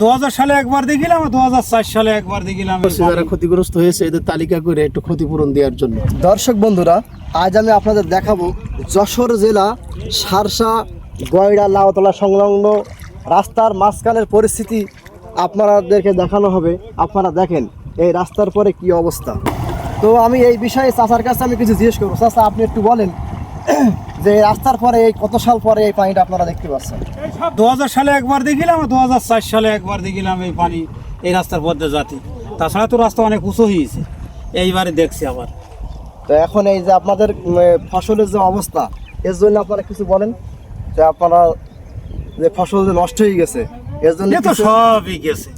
2000 সালে একবার দেখিলাম, 2004 সালে একবার দেখিলাম। যারা ক্ষতিগ্রস্ত হয়েছে এদের তালিকা করে একটু ক্ষতিপূরণ দেওয়ার জন্য। দর্শক বন্ধুরা, আজ আমি আপনাদের দেখাবো যশোর জেলা সারসা গয়ড়া লাউতলা সংলগ্ন রাস্তার মাঝখানের পরিস্থিতি আপনাদেরকে দেখানো হবে। আপনারা দেখেন এই রাস্তার পরে কি অবস্থা। তো আমি এই বিষয়ে চাচার কাছে আমি কিছু জিজ্ঞেস করবো। চাচা, আপনি একটু বলেন যে এই রাস্তার পরে এই কত সাল পরে এই পানিটা আপনারা দেখতে পাচ্ছেন? 2000 সালে একবার দেখিলাম, 2004 সালে একবার দেখিলাম এই পানি এই রাস্তার পদ্মে জাতি। তাছাড়া তো রাস্তা অনেক উঁচু হয়েছে, এইবারে দেখছি আবার। তো এখন এই যে আপনাদের ফসলের যে অবস্থা, এর জন্য আপনারা কিছু বলেন যে আপনারা যে ফসল যে নষ্ট হয়ে গেছে এর জন্য এ তো সবই গেছে,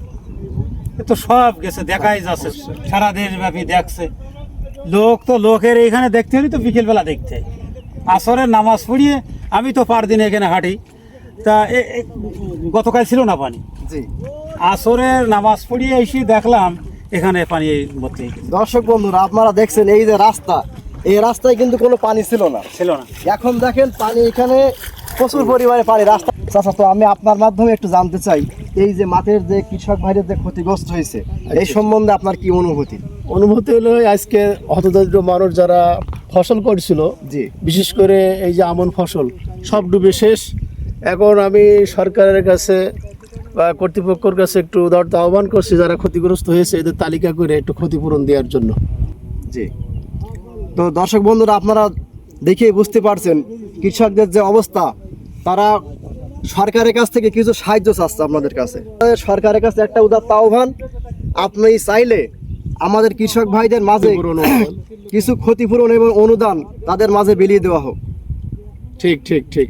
এ তো সব গেছে, দেখাই যাচ্ছে, সারা দেশব্যাপী দেখছে লোক। তো লোকের এইখানে দেখতে হলে তো বিকেলবেলা দেখতে হয়। আসরের নামাজ পড়িয়ে আমি তো পার দিনে এখানে হাঁটি, তা গতকাল ছিল না পানি। জি, আসরের নামাজ পড়িয়ে এসে দেখলাম এখানে পানি ভর্তি। দর্শক বন্ধুরা, আপনারা দেখছেন এই যে রাস্তা, এই রাস্তায় কিন্তু কোনো পানি ছিল না। এখন দেখেন পানি, এখানে প্রচুর পরিমাণে পানি রাস্তা। আচ্ছা, তো আমি আপনার মাধ্যমে একটু জানতে চাই, এই যে মাঠের যে কৃষক ভাইদের যে ক্ষতিগ্রস্ত হয়েছে এই সম্বন্ধে আপনার কি অনুভূতি? অনুভূতি হলো আজকে হতদরিদ্র মানুষ যারা ফসল করছিল, জি, বিশেষ করে এই যে আমন ফসল সব ডুবে শেষ। এখন আমি সরকারের কাছে বা কর্তৃপক্ষের কাছে একটু উদারতা আহ্বান করছি, যারা ক্ষতিগ্রস্ত হয়েছে এদের তালিকা করে একটু ক্ষতিপূরণ দেওয়ার জন্য। জি। তো দর্শক বন্ধুরা, আপনারা দেখেই বুঝতে পারছেন কৃষকদের যে অবস্থা। তারা সরকারের কাছ থেকে কিছু সাহায্য চাচ্ছে আপনাদের কাছে। সরকারের কাছে একটা উদাত্ত আহ্বান, আপনি চাইলে আমাদের কৃষক ভাইদের মাঝে কিছু ক্ষতিপূরণ এবং অনুদান তাদের মাঝে বিলিয়ে দেওয়া হোক। ঠিক ঠিক ঠিক।